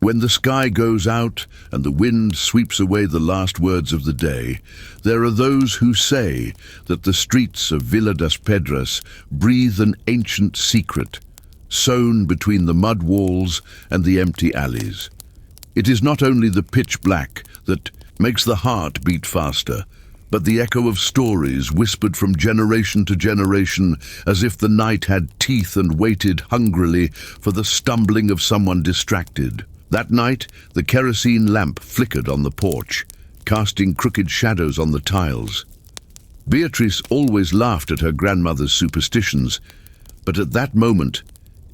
When the sky goes out and the wind sweeps away the last words of the day, there are those who say that the streets of Villa das Pedras breathe an ancient secret, sown between the mud walls and the empty alleys. It is not only the pitch black that makes the heart beat faster, but the echo of stories whispered from generation to generation as if the night had teeth and waited hungrily for the stumbling of someone distracted. That night, the kerosene lamp flickered on the porch, casting crooked shadows on the tiles. Beatrice always laughed at her grandmother's superstitions, but at that moment,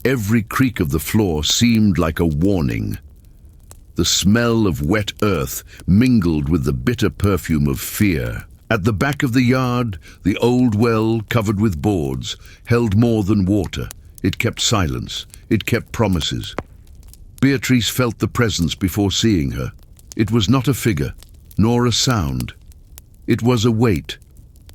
every creak of the floor seemed like a warning. The smell of wet earth mingled with the bitter perfume of fear. At the back of the yard, the old well, covered with boards, held more than water. It kept silence. It kept promises. Beatrice felt the presence before seeing her. It was not a figure, nor a sound. It was a weight,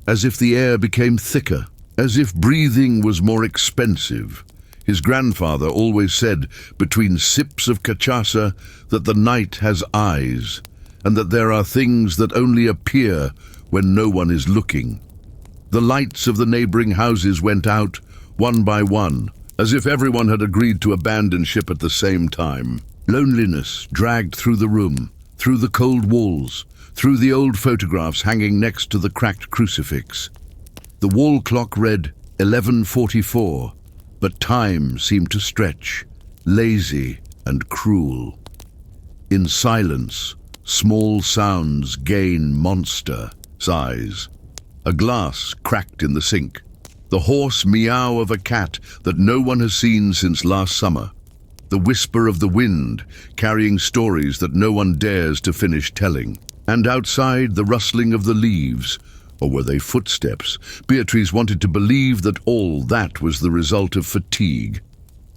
as if the air became thicker, as if breathing was more expensive. His grandfather always said, between sips of cachaça, that the night has eyes, and that there are things that only appear when no one is looking. The lights of the neighboring houses went out, one by one, as if everyone had agreed to abandon ship at the same time. Loneliness dragged through the room, through the cold walls, through the old photographs hanging next to the cracked crucifix. The wall clock read 11:44, but time seemed to stretch, lazy and cruel. In silence, small sounds gain monster size. A glass cracked in the sink. The hoarse meow of a cat that no one has seen since last summer. The whisper of the wind, carrying stories that no one dares to finish telling. And outside, the rustling of the leaves. Or were they footsteps? Beatrice wanted to believe that all that was the result of fatigue.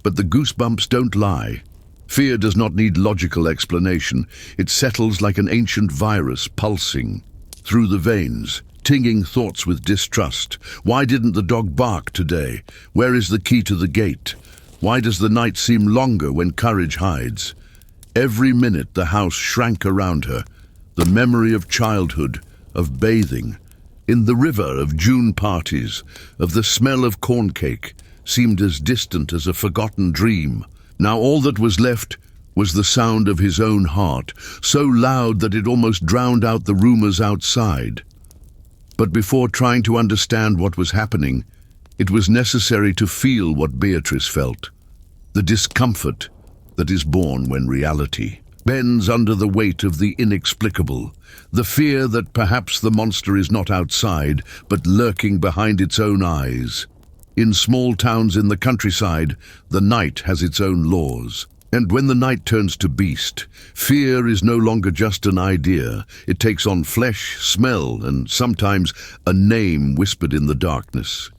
But the goosebumps don't lie. Fear does not need logical explanation. It settles like an ancient virus pulsing through the veins, tinging thoughts with distrust. Why didn't the dog bark today? Where is the key to the gate? Why does the night seem longer when courage hides? Every minute the house shrank around her. The memory of childhood, of bathing, in the river, of June parties, of the smell of corn cake, seemed as distant as a forgotten dream. Now all that was left was the sound of his own heart, so loud that it almost drowned out the rumors outside. But before trying to understand what was happening, it was necessary to feel what Beatrice felt. The discomfort that is born when reality bends under the weight of the inexplicable. The fear that perhaps the monster is not outside, but lurking behind its own eyes. In small towns in the countryside, the night has its own laws. And when the night turns to beast, fear is no longer just an idea. It takes on flesh, smell, and sometimes a name whispered in the darkness.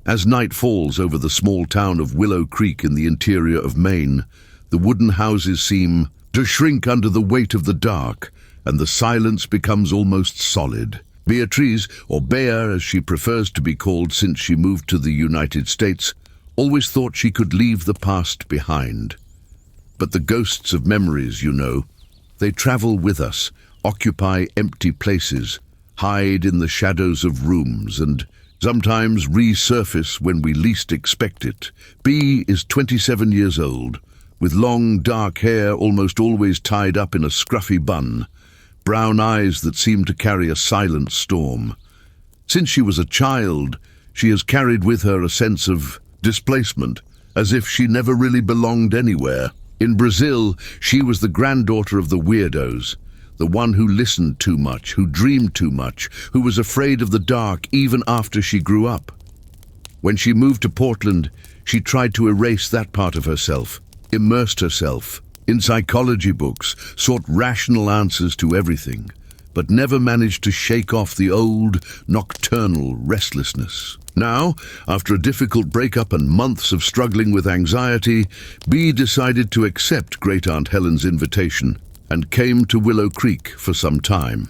As night falls over the small town of Willow Creek in the interior of Maine, the wooden houses seem to shrink under the weight of the dark, and the silence becomes almost solid. Beatrice, or Bea as she prefers to be called since she moved to the United States, always thought she could leave the past behind. But the ghosts of memories, you know, they travel with us, occupy empty places, hide in the shadows of rooms, and sometimes resurface when we least expect it. Bea is 27 years old, with long dark hair almost always tied up in a scruffy bun, brown eyes that seem to carry a silent storm. Since she was a child, she has carried with her a sense of displacement, as if she never really belonged anywhere. In Brazil, she was the granddaughter of the weirdos, the one who listened too much, who dreamed too much, who was afraid of the dark even after she grew up. When she moved to Portland, she tried to erase that part of herself, immersed herself in psychology books, sought rational answers to everything, but never managed to shake off the old, nocturnal restlessness. Now, after a difficult breakup and months of struggling with anxiety, Bea decided to accept Great Aunt Helen's invitation and came to Willow Creek for some time.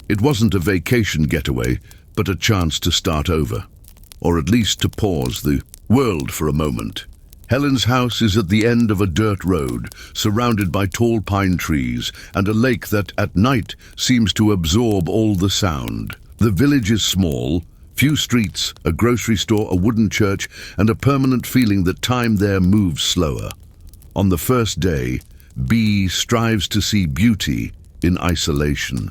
It wasn't a vacation getaway, but a chance to start over, or at least to pause the world for a moment. Helen's house is at the end of a dirt road, surrounded by tall pine trees and a lake that, at night, seems to absorb all the sound. The village is small, few streets, a grocery store, a wooden church, and a permanent feeling that time there moves slower. On the first day, Bee strives to see beauty in isolation.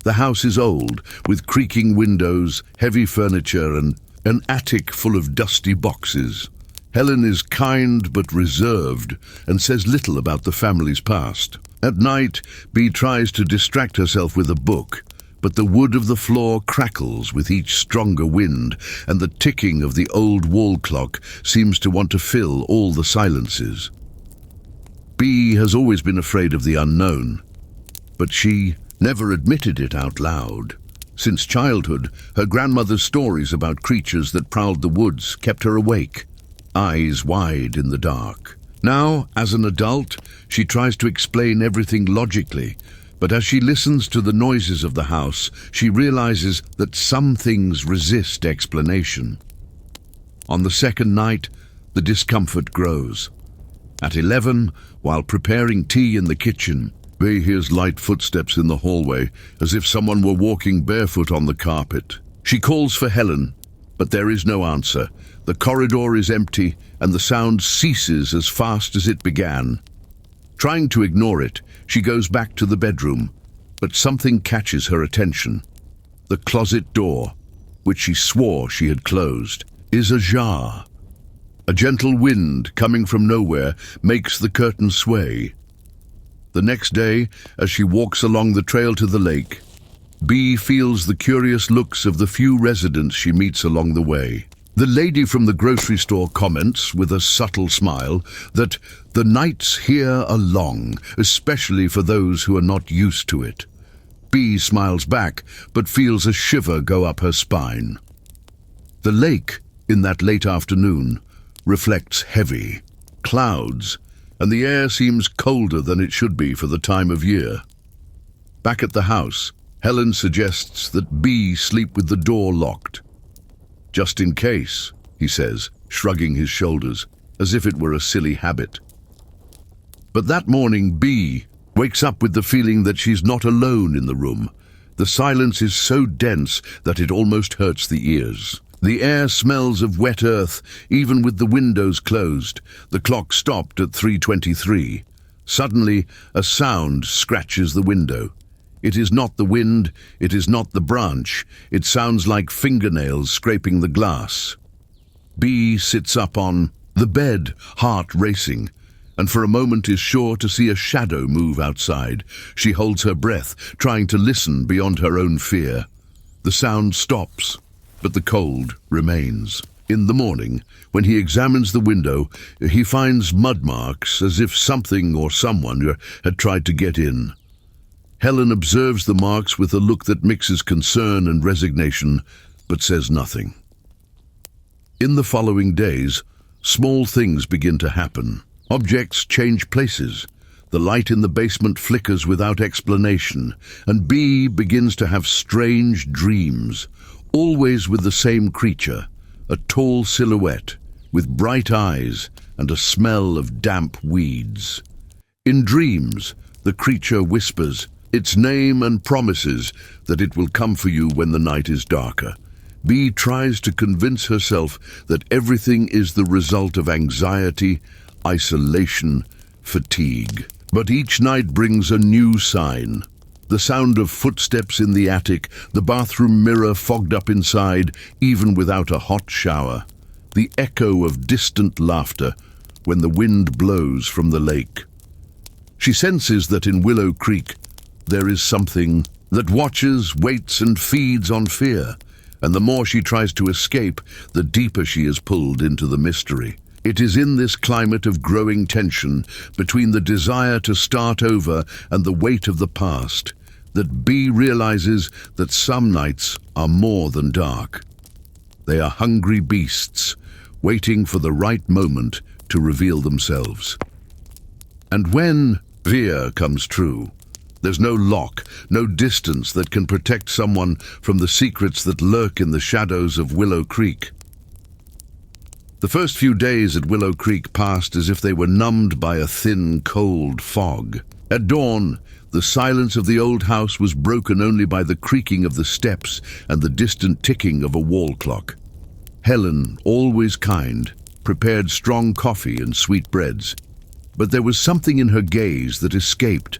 The house is old, with creaking windows, heavy furniture, and an attic full of dusty boxes. Helen is kind but reserved and says little about the family's past. At night, Bee tries to distract herself with a book, but the wood of the floor crackles with each stronger wind, and the ticking of the old wall clock seems to want to fill all the silences. Bee has always been afraid of the unknown, but she never admitted it out loud. Since childhood, her grandmother's stories about creatures that prowled the woods kept her awake, eyes wide in the dark. Now, as an adult, she tries to explain everything logically, but as she listens to the noises of the house, she realizes that some things resist explanation. On the second night, the discomfort grows. At 11, while preparing tea in the kitchen, Bee hears light footsteps in the hallway, as if someone were walking barefoot on the carpet. She calls for Helen, but there is no answer. The corridor is empty, and the sound ceases as fast as it began. Trying to ignore it, she goes back to the bedroom, but something catches her attention. The closet door, which she swore she had closed, is ajar. A gentle wind coming from nowhere makes the curtain sway. The next day, as she walks along the trail to the lake, Bee feels the curious looks of the few residents she meets along the way. The lady from the grocery store comments, with a subtle smile, that the nights here are long, especially for those who are not used to it. Bee smiles back, but feels a shiver go up her spine. The lake, in that late afternoon, reflects heavy clouds, and the air seems colder than it should be for the time of year. Back at the house, Helen suggests that Bee sleep with the door locked. "Just in case," he says, shrugging his shoulders, as if it were a silly habit. But that morning, Bee wakes up with the feeling that she's not alone in the room. The silence is so dense that it almost hurts the ears. The air smells of wet earth, even with the windows closed. The clock stopped at 3:23. Suddenly, a sound scratches the window. It is not the wind, it is not the branch. It sounds like fingernails scraping the glass. Bee sits up on the bed, heart racing, and for a moment is sure to see a shadow move outside. She holds her breath, trying to listen beyond her own fear. The sound stops, but the cold remains. In the morning, when he examines the window, he finds mud marks as if something or someone had tried to get in. Helen observes the marks with a look that mixes concern and resignation, but says nothing. In the following days, small things begin to happen. Objects change places. The light in the basement flickers without explanation, and Bee begins to have strange dreams, always with the same creature, a tall silhouette, with bright eyes and a smell of damp weeds. In dreams, the creature whispers its name and promises that it will come for you when the night is darker. Bee tries to convince herself that everything is the result of anxiety, isolation, fatigue. But each night brings a new sign. The sound of footsteps in the attic, the bathroom mirror fogged up inside, even without a hot shower. The echo of distant laughter when the wind blows from the lake. She senses that in Willow Creek there is something that watches, waits, and feeds on fear, and the more she tries to escape, the deeper she is pulled into the mystery. It is in this climate of growing tension between the desire to start over and the weight of the past that Bee realizes that some nights are more than dark. They are hungry beasts, waiting for the right moment to reveal themselves. And when fear comes true, there's no lock, no distance that can protect someone from the secrets that lurk in the shadows of Willow Creek. The first few days at Willow Creek passed as if they were numbed by a thin, cold fog. At dawn, the silence of the old house was broken only by the creaking of the steps and the distant ticking of a wall clock. Helen, always kind, prepared strong coffee and sweet breads, but there was something in her gaze that escaped,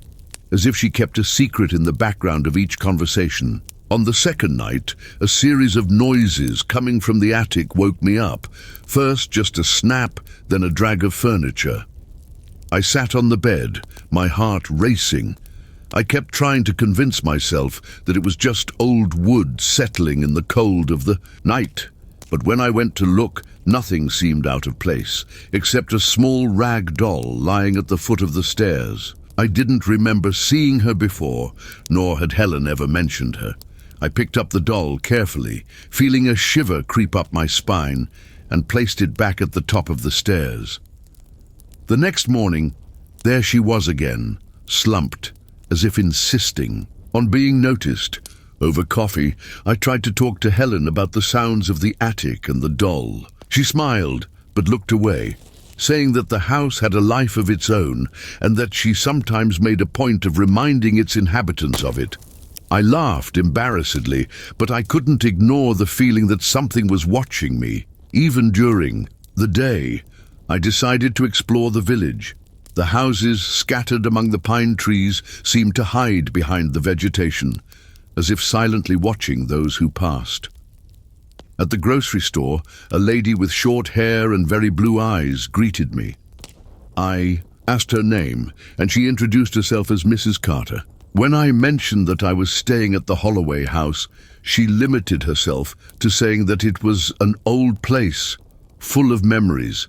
as if she kept a secret in the background of each conversation. On the second night, a series of noises coming from the attic woke me up. First just a snap, then a drag of furniture. I sat on the bed, my heart racing. I kept trying to convince myself that it was just old wood settling in the cold of the night. But when I went to look, nothing seemed out of place, except a small rag doll lying at the foot of the stairs. I didn't remember seeing her before, nor had Helen ever mentioned her. I picked up the doll carefully, feeling a shiver creep up my spine, and placed it back at the top of the stairs. The next morning, there she was again, slumped, as if insisting on being noticed. Over coffee, I tried to talk to Helen about the sounds of the attic and the doll. She smiled, but looked away, saying that the house had a life of its own, and that she sometimes made a point of reminding its inhabitants of it. I laughed embarrassedly, but I couldn't ignore the feeling that something was watching me. Even during the day, I decided to explore the village. The houses scattered among the pine trees seemed to hide behind the vegetation, as if silently watching those who passed. At the grocery store, a lady with short hair and very blue eyes greeted me. I asked her name, and she introduced herself as Mrs. Carter. When I mentioned that I was staying at the Holloway house, she limited herself to saying that it was an old place, full of memories.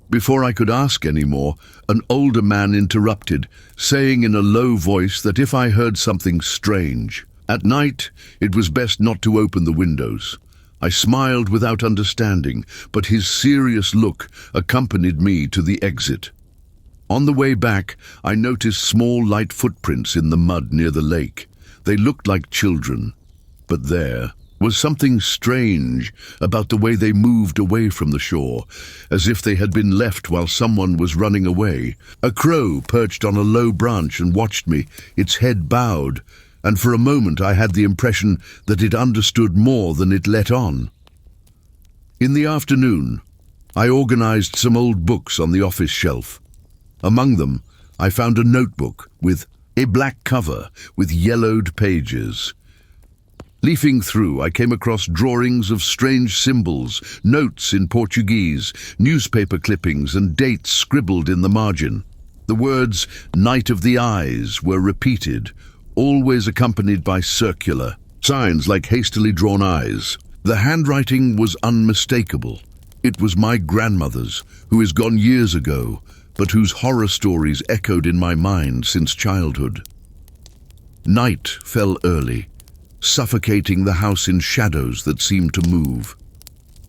Before I could ask any more, an older man interrupted, saying in a low voice that if I heard something strange, at night it was best not to open the windows. I smiled without understanding, but his serious look accompanied me to the exit. On the way back, I noticed small light footprints in the mud near the lake. They looked like children, but there was something strange about the way they moved away from the shore, as if they had been left while someone was running away. A crow perched on a low branch and watched me, its head bowed, and for a moment I had the impression that it understood more than it let on. In the afternoon, I organized some old books on the office shelf. Among them, I found a notebook with a black cover with yellowed pages. Leafing through, I came across drawings of strange symbols, notes in Portuguese, newspaper clippings, and dates scribbled in the margin. The words "Night of the Eyes" were repeated, always accompanied by circular signs like hastily drawn eyes. The handwriting was unmistakable. It was my grandmother's, who is gone years ago, but whose horror stories echoed in my mind since childhood. Night fell early, suffocating the house in shadows that seemed to move.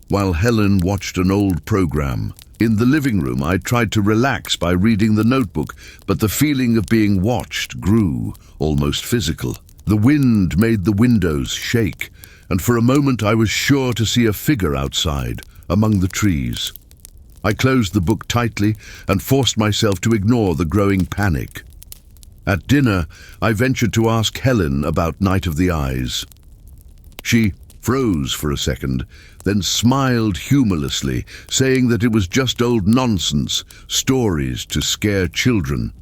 While Helen watched an old program, in the living room I tried to relax by reading the notebook, but the feeling of being watched grew, almost physical. The wind made the windows shake, and for a moment I was sure to see a figure outside, among the trees. I closed the book tightly and forced myself to ignore the growing panic. At dinner, I ventured to ask Helen about Night of the Eyes. She froze for a second, then smiled humorlessly, saying that it was just old nonsense, stories to scare children.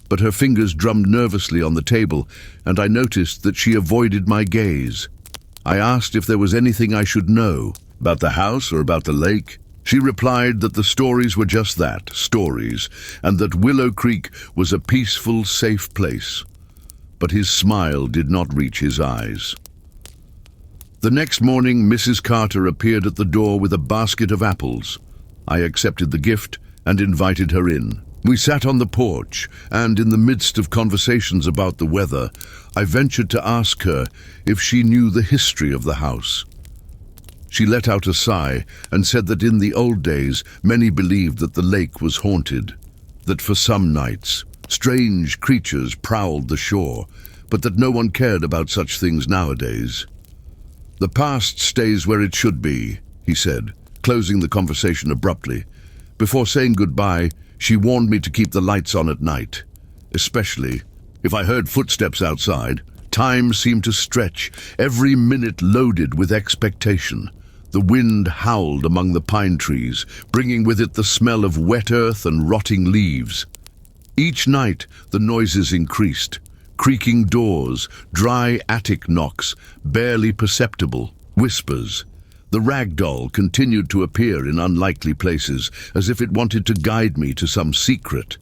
But her fingers drummed nervously on the table, and I noticed that she avoided my gaze. I asked if there was anything I should know, about the house or about the lake. She replied that the stories were just that, stories, and that Willow Creek was a peaceful, safe place. But his smile did not reach his eyes. The next morning, Mrs. Carter appeared at the door with a basket of apples. I accepted the gift and invited her in. We sat on the porch, and in the midst of conversations about the weather, I ventured to ask her if she knew the history of the house. She let out a sigh and said that in the old days many believed that the lake was haunted, that for some nights strange creatures prowled the shore, but that no one cared about such things nowadays. "The past stays where it should be," he said, closing the conversation abruptly. Before saying goodbye, she warned me to keep the lights on at night, especially if I heard footsteps outside. Time seemed to stretch, every minute loaded with expectation. The wind howled among the pine trees, bringing with it the smell of wet earth and rotting leaves. Each night, the noises increased. Creaking doors, dry attic knocks, barely perceptible, whispers. The rag doll continued to appear in unlikely places, as if it wanted to guide me to some secret.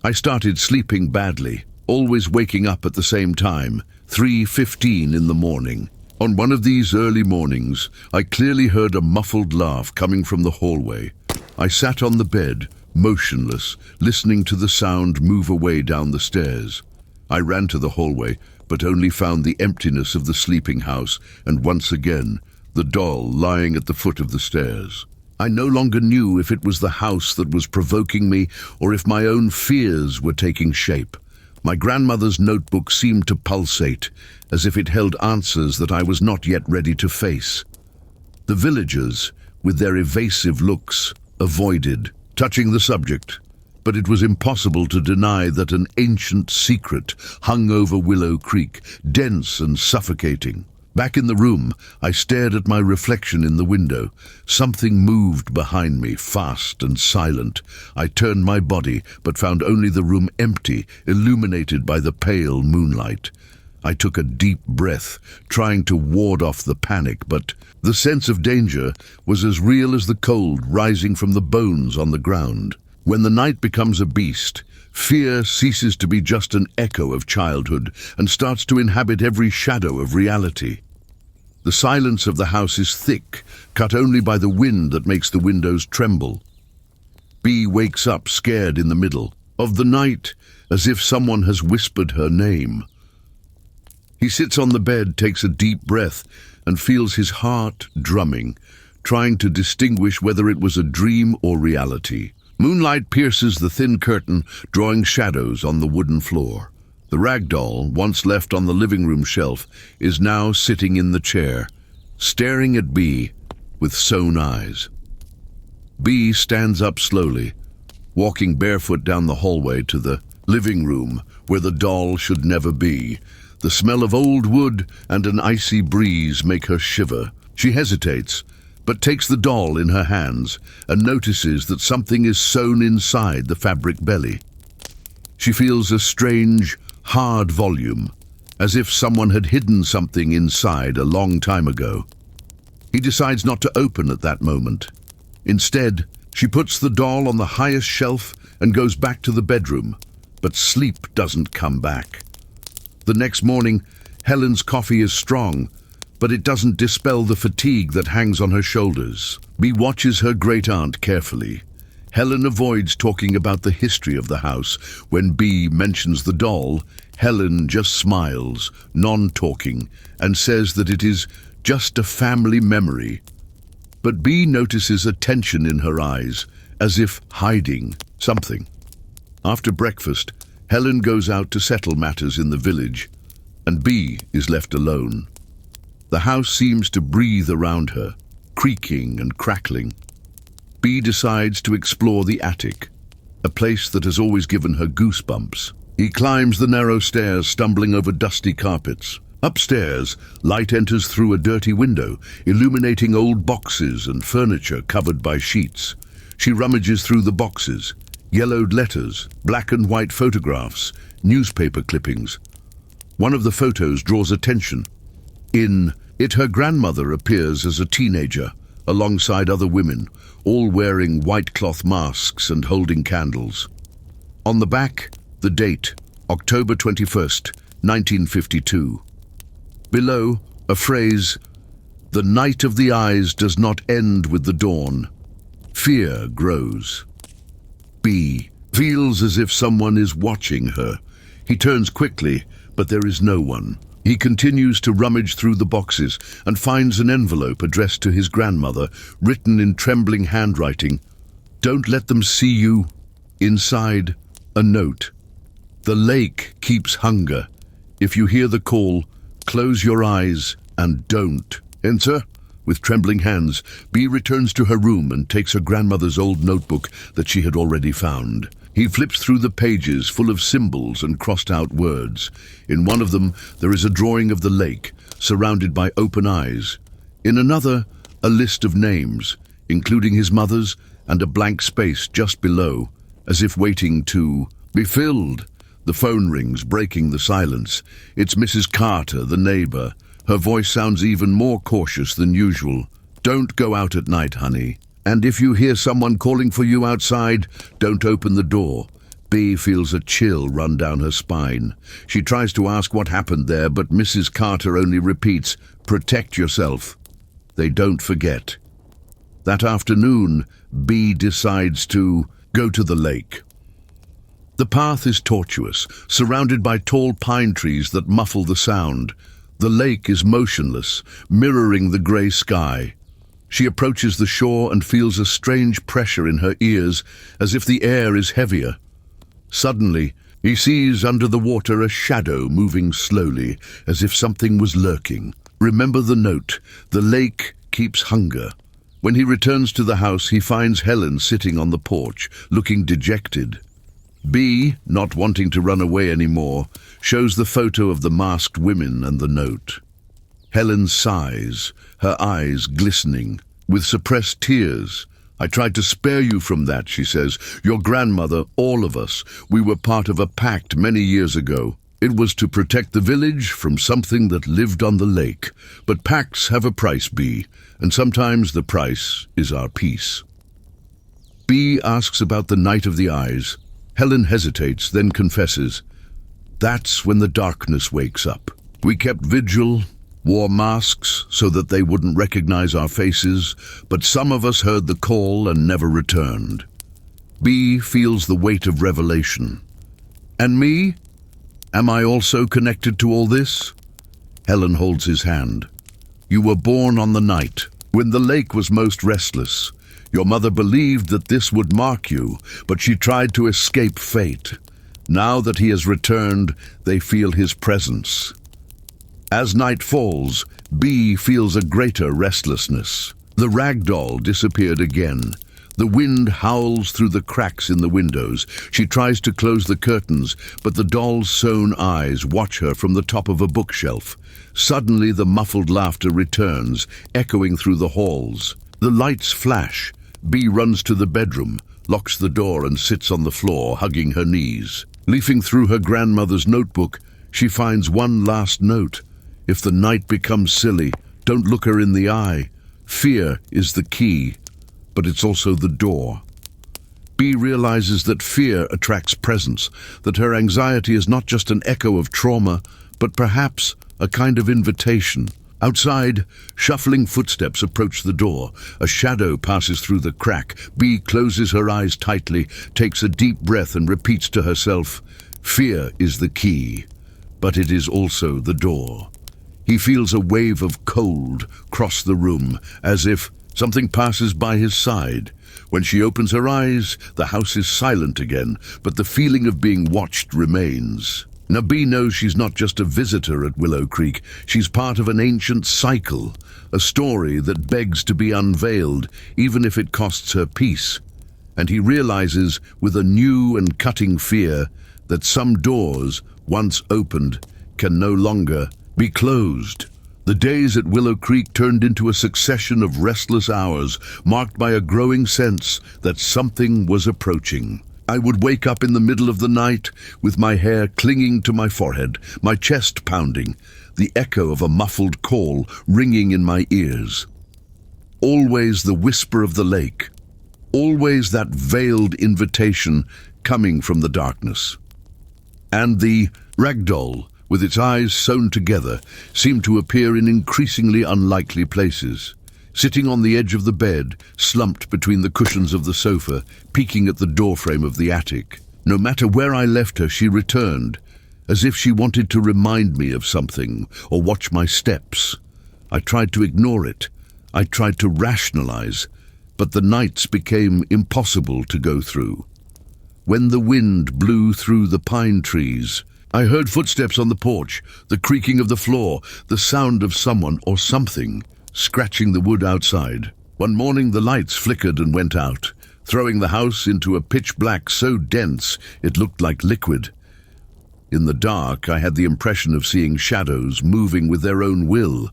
I started sleeping badly, always waking up at the same time, 3:15 in the morning. On one of these early mornings, I clearly heard a muffled laugh coming from the hallway. I sat on the bed, motionless, listening to the sound move away down the stairs. I ran to the hallway, but only found the emptiness of the sleeping house, and once again, the doll lying at the foot of the stairs. I no longer knew if it was the house that was provoking me or if my own fears were taking shape. My grandmother's notebook seemed to pulsate, as if it held answers that I was not yet ready to face. The villagers, with their evasive looks, avoided touching the subject, but it was impossible to deny that an ancient secret hung over Willow Creek, dense and suffocating. Back in the room, I stared at my reflection in the window. Something moved behind me, fast and silent. I turned my body, but found only the room empty, illuminated by the pale moonlight. I took a deep breath, trying to ward off the panic, but the sense of danger was as real as the cold rising from the bones on the ground. When the night becomes a beast, fear ceases to be just an echo of childhood and starts to inhabit every shadow of reality. The silence of the house is thick, cut only by the wind that makes the windows tremble. Bee wakes up scared in the middle of the night, as if someone has whispered her name. He sits on the bed, takes a deep breath, and feels his heart drumming, trying to distinguish whether it was a dream or reality. Moonlight pierces the thin curtain, drawing shadows on the wooden floor. The rag doll, once left on the living room shelf, is now sitting in the chair, staring at Bee with sewn eyes. Bee stands up slowly, walking barefoot down the hallway to the living room where the doll should never be. The smell of old wood and an icy breeze make her shiver. She hesitates, but takes the doll in her hands and notices that something is sewn inside the fabric belly. She feels a strange, hard volume, as if someone had hidden something inside a long time ago. He decides not to open at that moment. Instead, she puts the doll on the highest shelf and goes back to the bedroom, but sleep doesn't come back. The next morning, Helen's coffee is strong, but it doesn't dispel the fatigue that hangs on her shoulders. Bee watches her great-aunt carefully. Helen avoids talking about the history of the house. When Bee mentions the doll, Helen just smiles, non-talking, and says that it is just a family memory. But Bee notices a tension in her eyes, as if hiding something. After breakfast, Helen goes out to settle matters in the village, and Bee is left alone. The house seems to breathe around her, creaking and crackling. Bee decides to explore the attic, a place that has always given her goosebumps. He climbs the narrow stairs, stumbling over dusty carpets. Upstairs, light enters through a dirty window, illuminating old boxes and furniture covered by sheets. She rummages through the boxes. Yellowed letters, black and white photographs, newspaper clippings. One of the photos draws attention. In it, her grandmother appears as a teenager, alongside other women, all wearing white cloth masks and holding candles. On the back, the date, October 21st, 1952. Below, a phrase, "The night of the eyes does not end with the dawn. Fear grows." Bee feels as if someone is watching her. He turns quickly, but there is no one. He continues to rummage through the boxes and finds an envelope addressed to his grandmother, written in trembling handwriting. "Don't let them see you." Inside, a note. "The lake keeps hunger. If you hear the call, close your eyes and don't enter." With trembling hands, Bee returns to her room and takes her grandmother's old notebook that she had already found. He flips through the pages full of symbols and crossed-out words. In one of them, there is a drawing of the lake, surrounded by open eyes. In another, a list of names, including his mother's, and a blank space just below, as if waiting to be filled. The phone rings, breaking the silence. It's Mrs. Carter, the neighbor. Her voice sounds even more cautious than usual. "Don't go out at night, honey. And if you hear someone calling for you outside, don't open the door." Bee feels a chill run down her spine. She tries to ask what happened there, but Mrs. Carter only repeats, "Protect yourself." They don't forget. That afternoon, Bee decides to go to the lake. The path is tortuous, surrounded by tall pine trees that muffle the sound. The lake is motionless, mirroring the grey sky. She approaches the shore and feels a strange pressure in her ears, as if the air is heavier. Suddenly, he sees under the water a shadow moving slowly, as if something was lurking. Remember the note, "The lake keeps hunger." When he returns to the house, he finds Helen sitting on the porch, looking dejected. Bee, not wanting to run away anymore, shows the photo of the masked women and the note. Helen sighs, her eyes glistening, with suppressed tears. "I tried to spare you from that," she says. "Your grandmother, all of us, we were part of a pact many years ago. It was to protect the village from something that lived on the lake. But pacts have a price, Bee, and sometimes the price is our peace." Bee asks about the Night of the Eyes. Helen hesitates, then confesses. "That's when the darkness wakes up. We kept vigil, wore masks so that they wouldn't recognize our faces, but some of us heard the call and never returned." Bee feels the weight of revelation. "And me? Am I also connected to all this?" Helen holds his hand. "You were born on the night, when the lake was most restless. Your mother believed that this would mark you, but she tried to escape fate. Now that he has returned, they feel his presence. As night falls, Bee feels a greater restlessness. The rag doll disappeared again. The wind howls through the cracks in the windows. She tries to close the curtains, but the doll's sewn eyes watch her from the top of a bookshelf. Suddenly the muffled laughter returns, echoing through the halls. The lights flash. Bee runs to the bedroom, locks the door and sits on the floor, hugging her knees. Leafing through her grandmother's notebook, she finds one last note. "If the night becomes silly, don't look her in the eye. Fear is the key, but it's also the door." Bee realizes that fear attracts presence, that her anxiety is not just an echo of trauma, but perhaps a kind of invitation. Outside, shuffling footsteps approach the door. A shadow passes through the crack. Bee closes her eyes tightly, takes a deep breath and repeats to herself, "Fear is the key, but it is also the door." He feels a wave of cold cross the room, as if something passes by his side. When she opens her eyes, the house is silent again, but the feeling of being watched remains. Now Bee knows she's not just a visitor at Willow Creek. She's part of an ancient cycle, a story that begs to be unveiled, even if it costs her peace. And he realizes, with a new and cutting fear, that some doors, once opened, can no longer be closed. The days at Willow Creek turned into a succession of restless hours, marked by a growing sense that something was approaching. I would wake up in the middle of the night with my hair clinging to my forehead, my chest pounding, the echo of a muffled call ringing in my ears. Always the whisper of the lake, always that veiled invitation coming from the darkness. And the ragdoll, with its eyes sewn together, seemed to appear in increasingly unlikely places. Sitting on the edge of the bed, slumped between the cushions of the sofa, peeking at the doorframe of the attic. No matter where I left her, she returned, as if she wanted to remind me of something or watch my steps. I tried to ignore it. I tried to rationalize, but the nights became impossible to go through. When the wind blew through the pine trees, I heard footsteps on the porch, the creaking of the floor, the sound of someone or something scratching the wood outside. One morning the lights flickered and went out, throwing the house into a pitch black so dense it looked like liquid. In the dark, I had the impression of seeing shadows moving with their own will,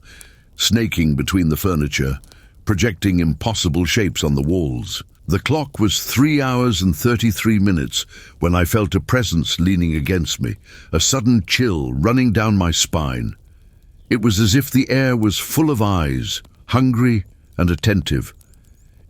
snaking between the furniture, projecting impossible shapes on the walls. The clock was 3 hours and 33 minutes when I felt a presence leaning against me, a sudden chill running down my spine. It was as if the air was full of eyes, hungry and attentive.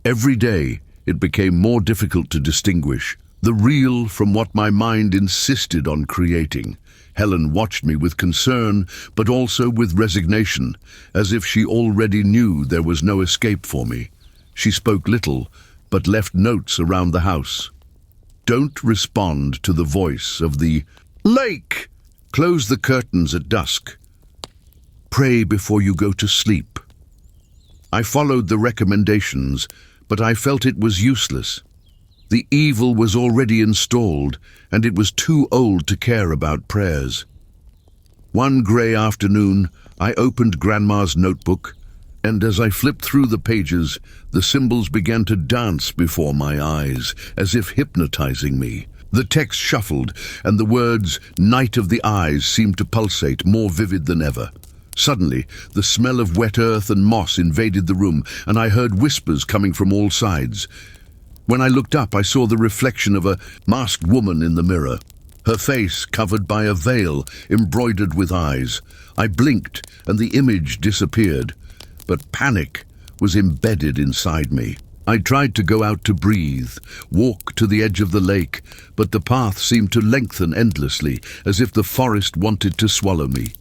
Every day, it became more difficult to distinguish the real from what my mind insisted on creating. Helen watched me with concern, but also with resignation, as if she already knew there was no escape for me. She spoke little, but left notes around the house. Don't respond to the voice of the lake. Close the curtains at dusk. Pray before you go to sleep. I followed the recommendations, but I felt it was useless. The evil was already installed, and it was too old to care about prayers. One grey afternoon, I opened Grandma's notebook, and as I flipped through the pages, the symbols began to dance before my eyes, as if hypnotizing me. The text shuffled, and the words "Night of the Eyes" seemed to pulsate, more vivid than ever. Suddenly, the smell of wet earth and moss invaded the room, and I heard whispers coming from all sides. When I looked up, I saw the reflection of a masked woman in the mirror, her face covered by a veil embroidered with eyes. I blinked, and the image disappeared, but panic was embedded inside me. I tried to go out to breathe, walk to the edge of the lake, but the path seemed to lengthen endlessly, as if the forest wanted to swallow me.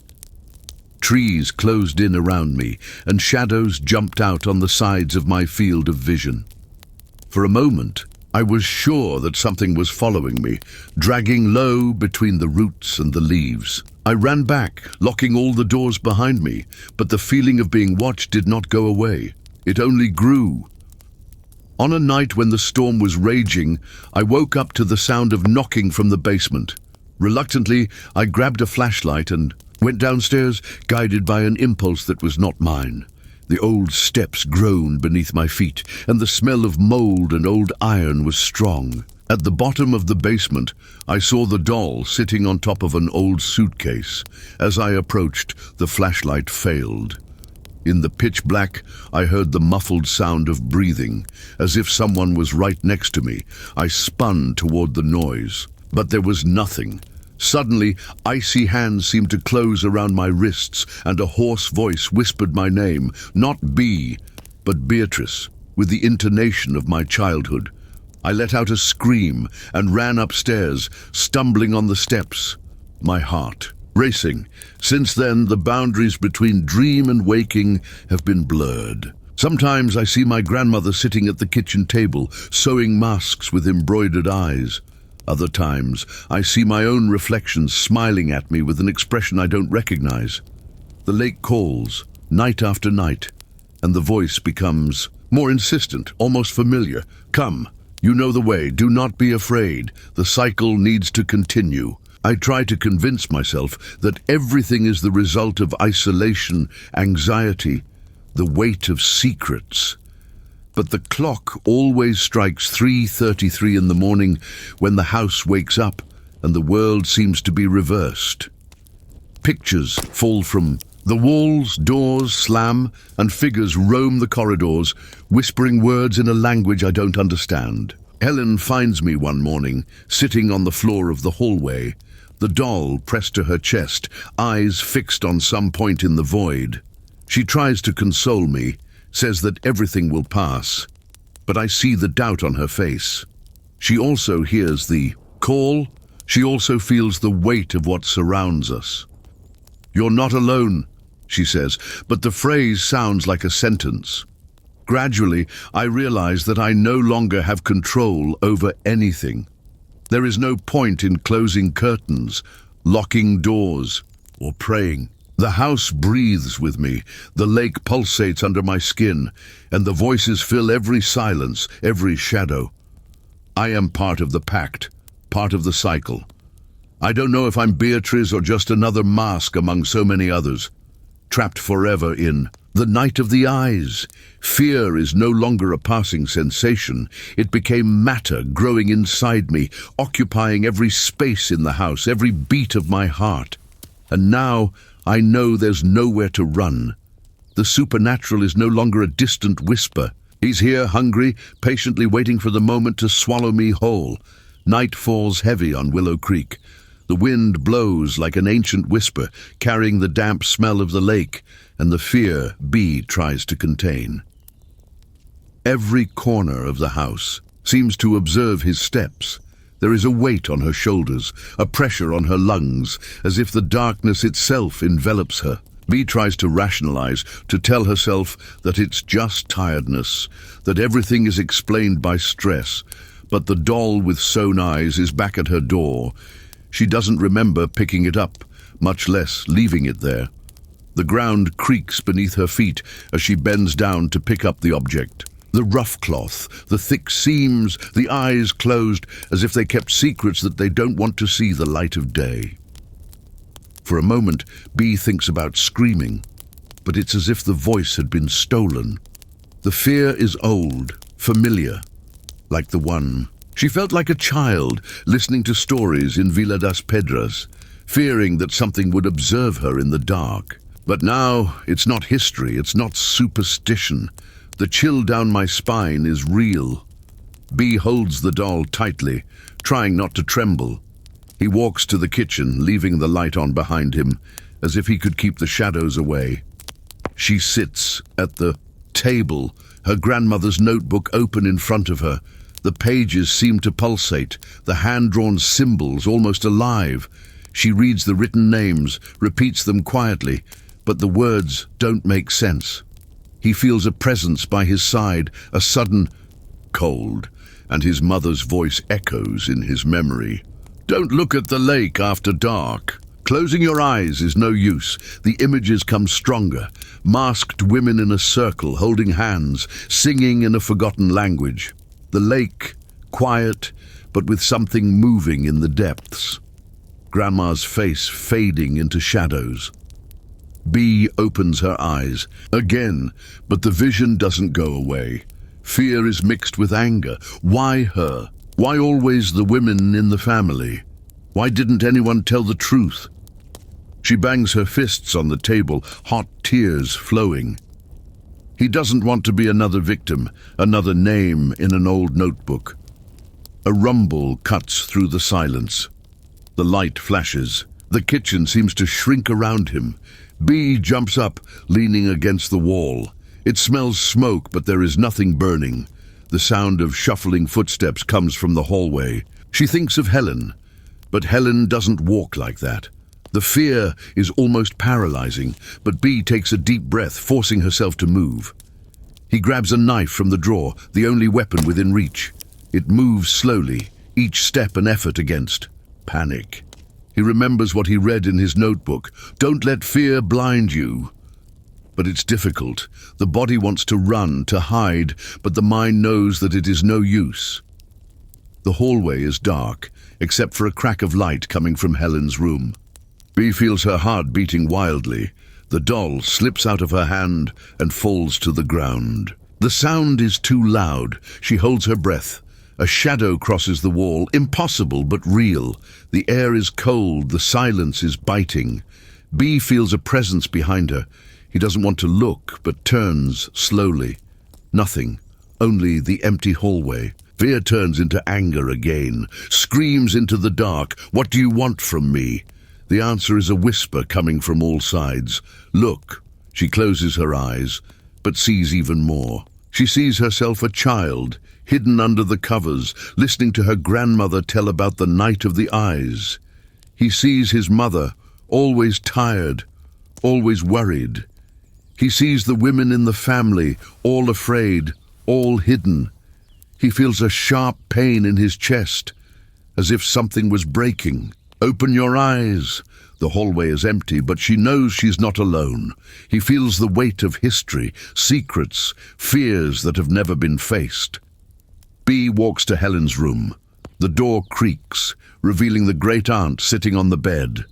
Trees closed in around me, and shadows jumped out on the sides of my field of vision. For a moment, I was sure that something was following me, dragging low between the roots and the leaves. I ran back, locking all the doors behind me, but the feeling of being watched did not go away. It only grew. On a night when the storm was raging, I woke up to the sound of knocking from the basement. Reluctantly, I grabbed a flashlight and went downstairs, guided by an impulse that was not mine. The old steps groaned beneath my feet, and the smell of mold and old iron was strong. At the bottom of the basement, I saw the doll sitting on top of an old suitcase. As I approached, the flashlight failed. In the pitch black, I heard the muffled sound of breathing, as if someone was right next to me. I spun toward the noise, but there was nothing. Suddenly, icy hands seemed to close around my wrists, and a hoarse voice whispered my name, not B, but Beatrice, with the intonation of my childhood. I let out a scream and ran upstairs, stumbling on the steps, my heart racing. Since then, the boundaries between dream and waking have been blurred. Sometimes I see my grandmother sitting at the kitchen table, sewing masks with embroidered eyes. Other times, I see my own reflection smiling at me with an expression I don't recognize. The lake calls, night after night, and the voice becomes more insistent, almost familiar. Come, you know the way, do not be afraid. The cycle needs to continue. I try to convince myself that everything is the result of isolation, anxiety, the weight of secrets. But the clock always strikes 3:33 in the morning when the house wakes up and the world seems to be reversed. Pictures fall from the walls, doors slam, and figures roam the corridors, whispering words in a language I don't understand. Helen finds me one morning, sitting on the floor of the hallway, the doll pressed to her chest, eyes fixed on some point in the void. She tries to console me, says that everything will pass, but I see the doubt on her face. She also hears the call. She also feels the weight of what surrounds us. "You're not alone," she says, but the phrase sounds like a sentence. Gradually, I realize that I no longer have control over anything. There is no point in closing curtains, locking doors, or praying. The house breathes with me, the lake pulsates under my skin, and the voices fill every silence, every shadow. I am part of the pact, part of the cycle. I don't know if I'm Beatrice or just another mask among so many others, trapped forever in The night of the eyes. Fear is no longer a passing sensation. It became matter growing inside me, occupying every space in the house, every beat of my heart. And now I know there's nowhere to run. The supernatural is no longer a distant whisper. He's here, hungry, patiently waiting for the moment to swallow me whole. Night falls heavy on Willow Creek. The wind blows like an ancient whisper, carrying the damp smell of the lake and the fear Bee tries to contain. Every corner of the house seems to observe his steps. There is a weight on her shoulders, a pressure on her lungs, as if the darkness itself envelops her. Bee tries to rationalize, to tell herself that it's just tiredness, that everything is explained by stress, but the doll with sewn eyes is back at her door. She doesn't remember picking it up, much less leaving it there. The ground creaks beneath her feet as she bends down to pick up the object. The rough cloth, the thick seams, the eyes closed, as if they kept secrets that they don't want to see the light of day. For a moment, Bee thinks about screaming, but it's as if the voice had been stolen. The fear is old, familiar, like the one. She felt like a child, listening to stories in Vila das Pedras, fearing that something would observe her in the dark. But now, it's not history, it's not superstition. The chill down my spine is real. Bee holds the doll tightly, trying not to tremble. He walks to the kitchen, leaving the light on behind him, as if he could keep the shadows away. She sits at the table, her grandmother's notebook open in front of her. The pages seem to pulsate, the hand-drawn symbols almost alive. She reads the written names, repeats them quietly, but the words don't make sense. He feels a presence by his side, a sudden cold, and his mother's voice echoes in his memory. "Don't look at the lake after dark." Closing your eyes is no use. The images come stronger. Masked women in a circle, holding hands, singing in a forgotten language. The lake, quiet, but with something moving in the depths. Grandma's face fading into shadows. Bee opens her eyes again, but the vision doesn't go away. Fear is mixed with anger. Why her? Why always the women in the family? Why didn't anyone tell the truth? She bangs her fists on the table, hot tears flowing. He doesn't want to be another victim, another name in an old notebook. A rumble cuts through the silence. The light flashes. The kitchen seems to shrink around him. Bee jumps up, leaning against the wall. It smells smoke, but there is nothing burning. The sound of shuffling footsteps comes from the hallway. She thinks of Helen, but Helen doesn't walk like that. The fear is almost paralyzing, but Bee takes a deep breath, forcing herself to move. He grabs a knife from the drawer, the only weapon within reach. It moves slowly, each step an effort against panic. He remembers what he read in his notebook. Don't let fear blind you. But it's difficult. The body wants to run, to hide, but the mind knows that it is no use. The hallway is dark, except for a crack of light coming from Helen's room. Bee feels her heart beating wildly. The doll slips out of her hand and falls to the ground. The sound is too loud. She holds her breath. A shadow crosses the wall, impossible but real. The air is cold, the silence is biting. Bee feels a presence behind her. He doesn't want to look, but turns slowly. Nothing, only the empty hallway. Fear turns into anger again, screams into the dark, "What do you want from me?" The answer is a whisper coming from all sides. "Look." She closes her eyes, but sees even more. She sees herself a child, hidden under the covers, listening to her grandmother tell about the night of the eyes. He sees his mother, always tired, always worried. He sees the women in the family, all afraid, all hidden. He feels a sharp pain in his chest, as if something was breaking. "Open your eyes." The hallway is empty, but she knows she's not alone. He feels the weight of history, secrets, fears that have never been faced. Bee walks to Helen's room. The door creaks, revealing the great-aunt sitting on the bed.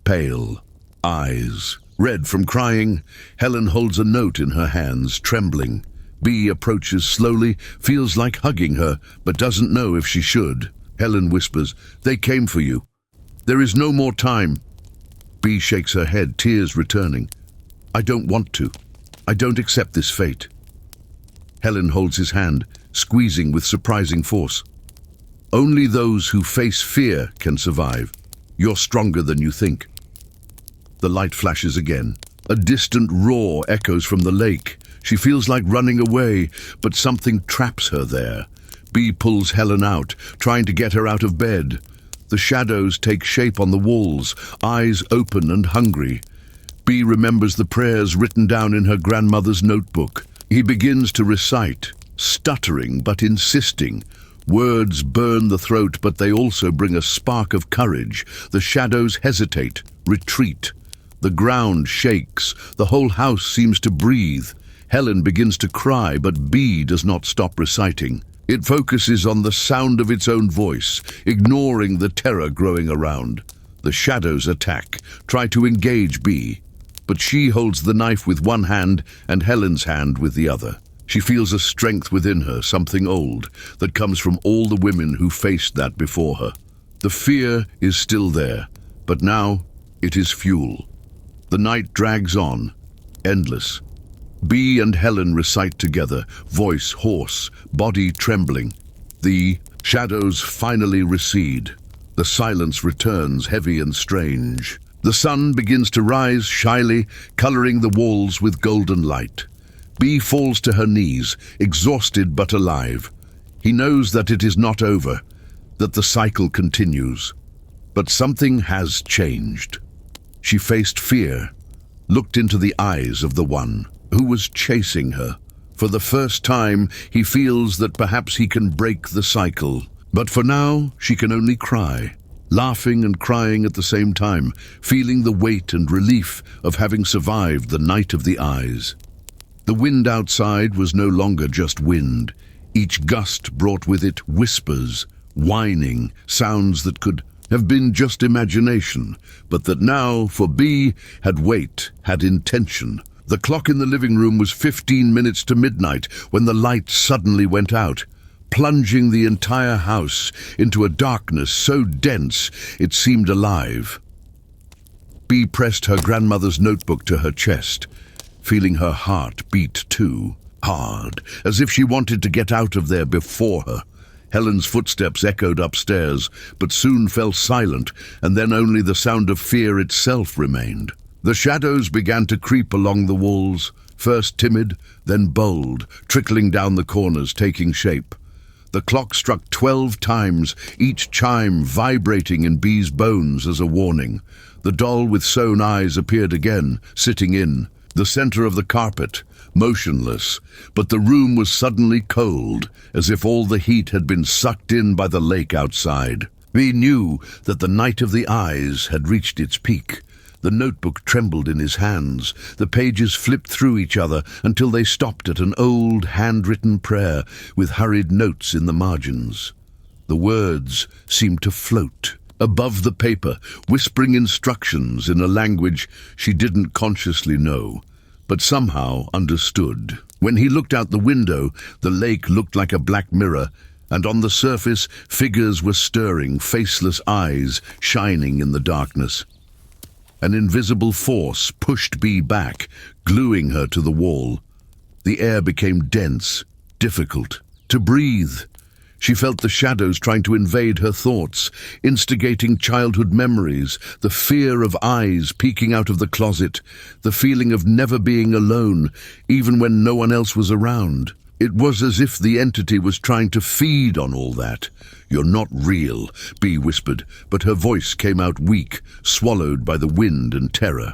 Pale, eyes Red from crying, Helen holds a note in her hands, trembling. Bee approaches slowly, feels like hugging her, but doesn't know if she should. Helen whispers, "They came for you. There is no more time." Bee shakes her head, tears returning. "I don't want to. I don't accept this fate." Helen holds his hand, squeezing with surprising force. "Only those who face fear can survive. You're stronger than you think." The light flashes again. A distant roar echoes from the lake. She feels like running away, but something traps her there. Bee pulls Helen out, trying to get her out of bed. The shadows take shape on the walls, eyes open and hungry. Bee remembers the prayers written down in her grandmother's notebook. He begins to recite, stuttering but insisting. Words burn the throat, but they also bring a spark of courage. The shadows hesitate, retreat. The ground shakes. The whole house seems to breathe. Helen begins to cry, but Bee does not stop reciting. It focuses on the sound of its own voice, ignoring the terror growing around. The shadows attack, try to engage Bee, but she holds the knife with one hand and Helen's hand with the other. She feels a strength within her, something old, that comes from all the women who faced that before her. The fear is still there, but now it is fuel. The night drags on, endless. Bee and Helen recite together, voice hoarse, body trembling. The shadows finally recede. The silence returns, heavy and strange. The sun begins to rise shyly, coloring the walls with golden light. Bee falls to her knees, exhausted but alive. He knows that it is not over, that the cycle continues. But something has changed. She faced fear, looked into the eyes of the one who was chasing her. For the first time, he feels that perhaps he can break the cycle. But for now, she can only cry, laughing and crying at the same time, feeling the weight and relief of having survived the night of the eyes. The wind outside was no longer just wind. Each gust brought with it whispers, whining, sounds that could have been just imagination, but that now, for Bee, had weight, had intention. The clock in the living room was 15 minutes to midnight when the light suddenly went out, plunging the entire house into a darkness so dense it seemed alive. Bee pressed her grandmother's notebook to her chest, feeling her heart beat too, hard, as if she wanted to get out of there before her. Helen's footsteps echoed upstairs, but soon fell silent, and then only the sound of fear itself remained. The shadows began to creep along the walls, first timid, then bold, trickling down the corners, taking shape. The clock struck 12 times, each chime vibrating in Bee's bones as a warning. The doll with sewn eyes appeared again, sitting in the center of the carpet, motionless, but the room was suddenly cold, as if all the heat had been sucked in by the lake outside. Bee knew that the night of the eyes had reached its peak. The notebook trembled in his hands. The pages flipped through each other until they stopped at an old handwritten prayer with hurried notes in the margins. The words seemed to float above the paper, whispering instructions in a language she didn't consciously know, but somehow understood. When he looked out the window, the lake looked like a black mirror, and on the surface, figures were stirring, faceless eyes shining in the darkness. An invisible force pushed Bee back, gluing her to the wall. The air became dense, difficult to breathe. She felt the shadows trying to invade her thoughts, instigating childhood memories, the fear of eyes peeking out of the closet, the feeling of never being alone, even when no one else was around. It was as if the entity was trying to feed on all that. "You're not real," Bee whispered, but her voice came out weak, swallowed by the wind and terror.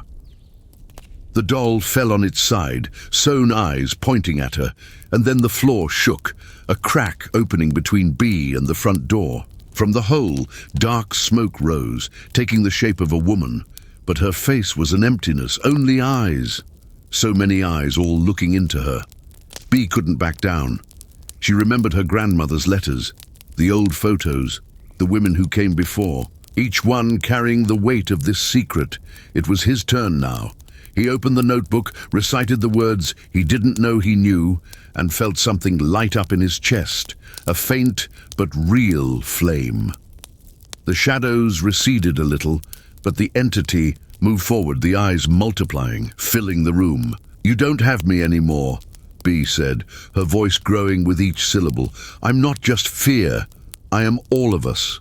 The doll fell on its side, sewn eyes pointing at her, and then the floor shook, a crack opening between Bee and the front door. From the hole, dark smoke rose, taking the shape of a woman, but her face was an emptiness, only eyes. So many eyes all looking into her. Bee couldn't back down. She remembered her grandmother's letters, the old photos, the women who came before, each one carrying the weight of this secret. It was his turn now. He opened the notebook, recited the words he didn't know he knew, and felt something light up in his chest, a faint but real flame. The shadows receded a little, but the entity moved forward, the eyes multiplying, filling the room. "You don't have me anymore," Bee said, her voice growing with each syllable. "I'm not just fear. I am all of us."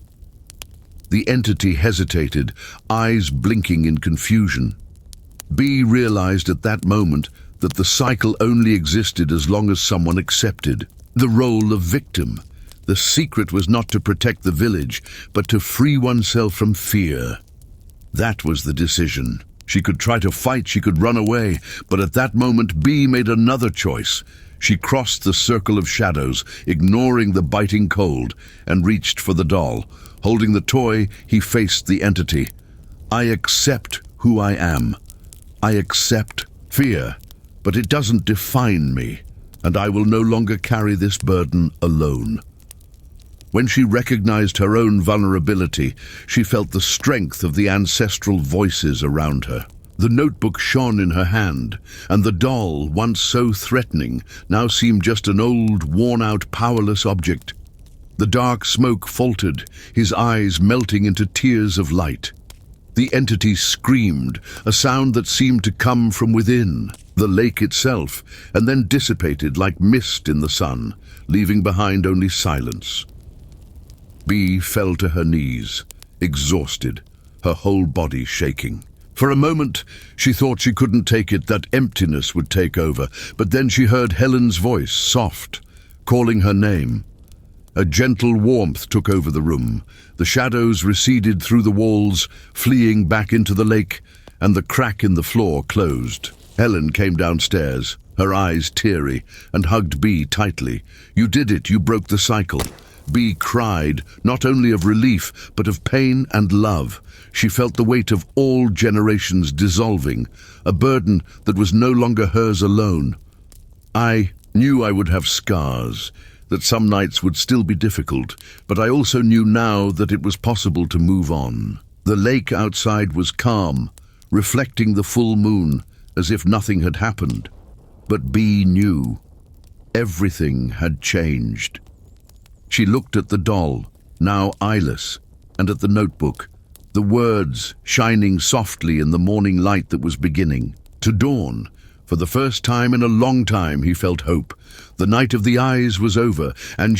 The entity hesitated, eyes blinking in confusion. Bee realized at that moment that the cycle only existed as long as someone accepted the role of victim. The secret was not to protect the village, but to free oneself from fear. That was the decision. She could try to fight, she could run away, but at that moment Bee made another choice. She crossed the circle of shadows, ignoring the biting cold, and reached for the doll. Holding the toy, he faced the entity. "I accept who I am. I accept fear, but it doesn't define me, and I will no longer carry this burden alone." When she recognized her own vulnerability, she felt the strength of the ancestral voices around her. The notebook shone in her hand, and the doll, once so threatening, now seemed just an old, worn-out, powerless object. The dark smoke faltered, his eyes melting into tears of light. The entity screamed, a sound that seemed to come from within the lake itself, and then dissipated like mist in the sun, leaving behind only silence. Bee fell to her knees, exhausted, her whole body shaking. For a moment, she thought she couldn't take it, that emptiness would take over, but then she heard Helen's voice, soft, calling her name. A gentle warmth took over the room. The shadows receded through the walls, fleeing back into the lake, and the crack in the floor closed. Helen came downstairs, her eyes teary, and hugged Bee tightly. "You did it, you broke the cycle." Bee cried, not only of relief, but of pain and love. She felt the weight of all generations dissolving, a burden that was no longer hers alone. "I knew I would have scars, that some nights would still be difficult, but I also knew now that it was possible to move on." The lake outside was calm, reflecting the full moon, as if nothing had happened. But Bee knew. Everything had changed. She looked at the doll, now eyeless, and at the notebook, the words shining softly in the morning light that was beginning to dawn. For the first time in a long time, he felt hope. The night of the eyes was over, and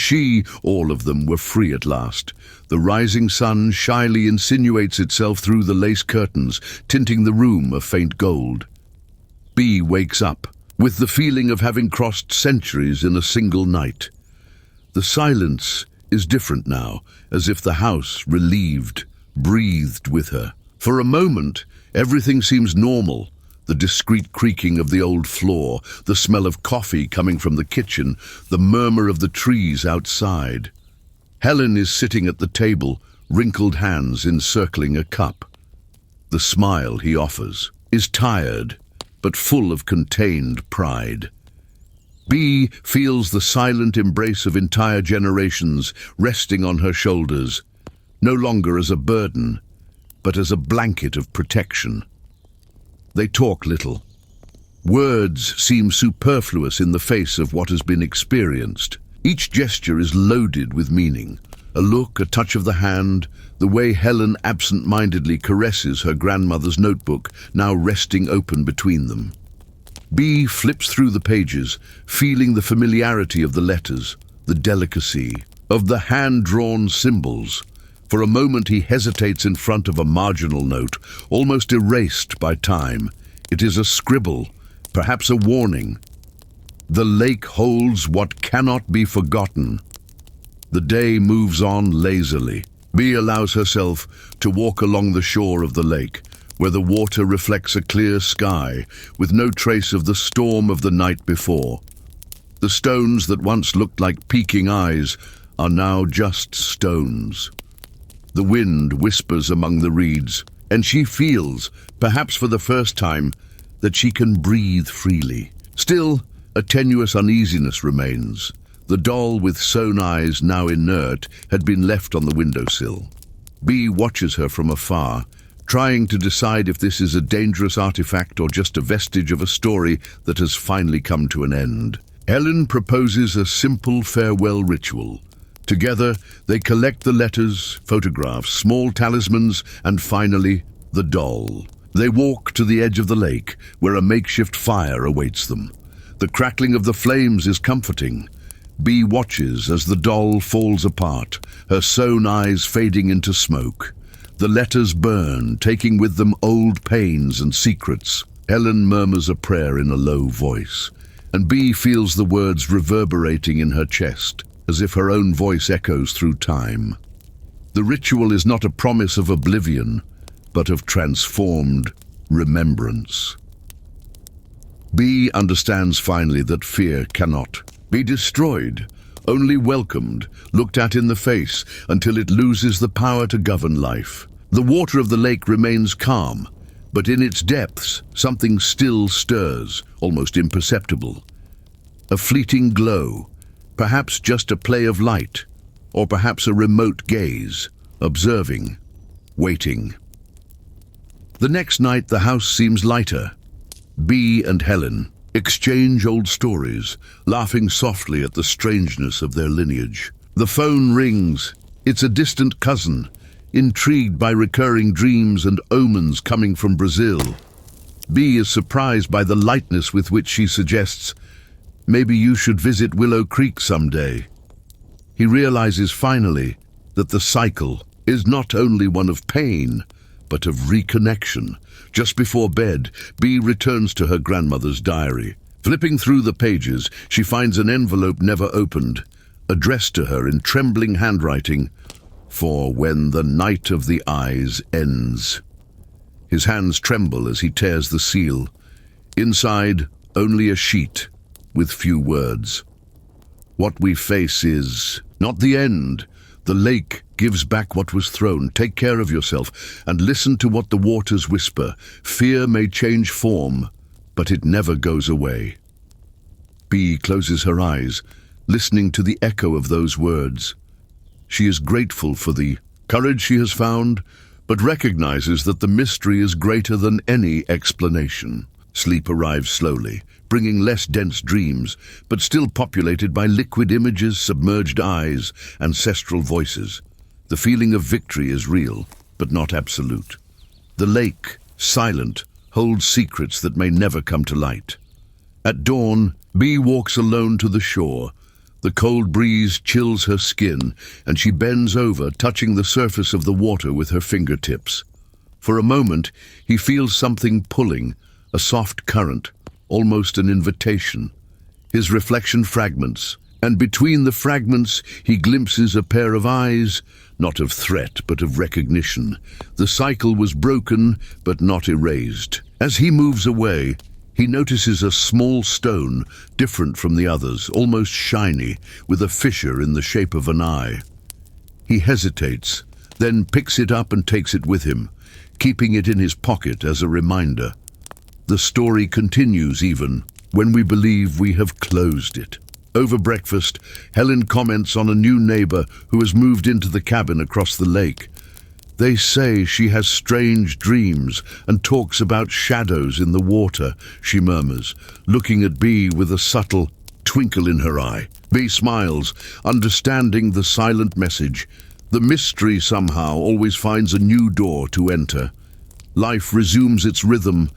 all of them, were free at last. The rising sun shyly insinuates itself through the lace curtains, tinting the room a faint gold. Bee wakes up, with the feeling of having crossed centuries in a single night. The silence is different now, as if the house, relieved, breathed with her. For a moment, everything seems normal. The discreet creaking of the old floor, the smell of coffee coming from the kitchen, the murmur of the trees outside. Helen is sitting at the table, wrinkled hands encircling a cup. The smile he offers is tired, but full of contained pride. Bee feels the silent embrace of entire generations resting on her shoulders, no longer as a burden, but as a blanket of protection. They talk little. Words seem superfluous in the face of what has been experienced. Each gesture is loaded with meaning. A look, a touch of the hand, the way Helen absent-mindedly caresses her grandmother's notebook, now resting open between them. Bee flips through the pages, feeling the familiarity of the letters, the delicacy of the hand-drawn symbols. For a moment he hesitates in front of a marginal note, almost erased by time. It is a scribble, perhaps a warning. The lake holds what cannot be forgotten. The day moves on lazily. Bee allows herself to walk along the shore of the lake, where the water reflects a clear sky, with no trace of the storm of the night before. The stones that once looked like peeking eyes are now just stones. The wind whispers among the reeds, and she feels, perhaps for the first time, that she can breathe freely. Still, a tenuous uneasiness remains. The doll with sewn eyes, now inert, had been left on the windowsill. Bee watches her from afar, trying to decide if this is a dangerous artifact or just a vestige of a story that has finally come to an end. Helen proposes a simple farewell ritual. Together, they collect the letters, photographs, small talismans, and finally, the doll. They walk to the edge of the lake, where a makeshift fire awaits them. The crackling of the flames is comforting. Bee watches as the doll falls apart, her sewn eyes fading into smoke. The letters burn, taking with them old pains and secrets. Helen murmurs a prayer in a low voice, and Bee feels the words reverberating in her chest, as if her own voice echoes through time. The ritual is not a promise of oblivion, but of transformed remembrance. Bee understands finally that fear cannot be destroyed, only welcomed, looked at in the face, until it loses the power to govern life. The water of the lake remains calm, but in its depths something still stirs, almost imperceptible. A fleeting glow, perhaps just a play of light, or perhaps a remote gaze, observing, waiting. The next night the house seems lighter. Bee and Helen exchange old stories, laughing softly at the strangeness of their lineage. The phone rings. It's a distant cousin, intrigued by recurring dreams and omens coming from Brazil. Bee is surprised by the lightness with which she suggests, "Maybe you should visit Willow Creek someday." He realizes finally that the cycle is not only one of pain, but of reconnection. Just before bed, Bee returns to her grandmother's diary. Flipping through the pages, she finds an envelope never opened, addressed to her in trembling handwriting, "For when the night of the eyes ends." His hands tremble as he tears the seal. Inside, only a sheet with few words. "What we face is not the end. The lake gives back what was thrown. Take care of yourself and listen to what the waters whisper. Fear may change form, but it never goes away." Bee closes her eyes, listening to the echo of those words. She is grateful for the courage she has found, but recognizes that the mystery is greater than any explanation. Sleep arrives slowly, bringing less dense dreams, but still populated by liquid images, submerged eyes, ancestral voices. The feeling of victory is real, but not absolute. The lake, silent, holds secrets that may never come to light. At dawn, Bee walks alone to the shore. The cold breeze chills her skin, and she bends over, touching the surface of the water with her fingertips. For a moment, he feels something pulling, a soft current, almost an invitation. His reflection fragments, and between the fragments he glimpses a pair of eyes, not of threat but of recognition. The cycle was broken but not erased. As he moves away, he notices a small stone, different from the others, almost shiny, with a fissure in the shape of an eye. He hesitates, then picks it up and takes it with him, keeping it in his pocket as a reminder. The story continues even when we believe we have closed it. Over breakfast, Helen comments on a new neighbor who has moved into the cabin across the lake. "They say she has strange dreams and talks about shadows in the water," she murmurs, looking at Bee with a subtle twinkle in her eye. Bee smiles, understanding the silent message. The mystery somehow always finds a new door to enter. Life resumes its rhythm,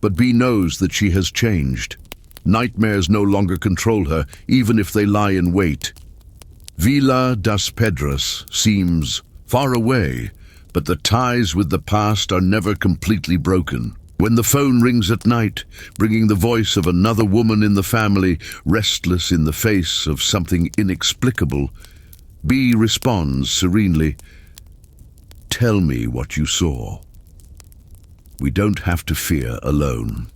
but Bee knows that she has changed. Nightmares no longer control her, even if they lie in wait. Vila das Pedras seems far away, but the ties with the past are never completely broken. When the phone rings at night, bringing the voice of another woman in the family, restless in the face of something inexplicable, Bee responds serenely, "Tell me what you saw." We don't have to fear alone.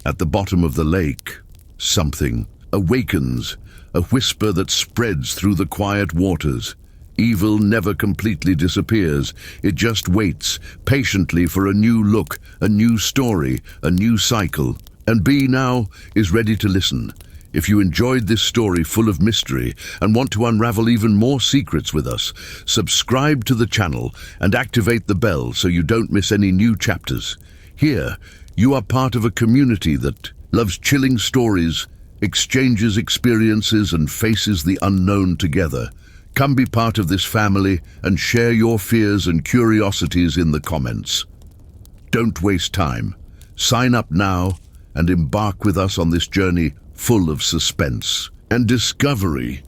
At the bottom of the lake, something awakens, a whisper that spreads through the quiet waters. Evil never completely disappears. It just waits patiently for a new look, a new story, a new cycle. And Bee now is ready to listen. If you enjoyed this story full of mystery and want to unravel even more secrets with us, subscribe to the channel and activate the bell so you don't miss any new chapters. Here, you are part of a community that loves chilling stories, exchanges experiences and faces the unknown together. Come be part of this family and share your fears and curiosities in the comments. Don't waste time. Sign up now and embark with us on this journey full of suspense and discovery.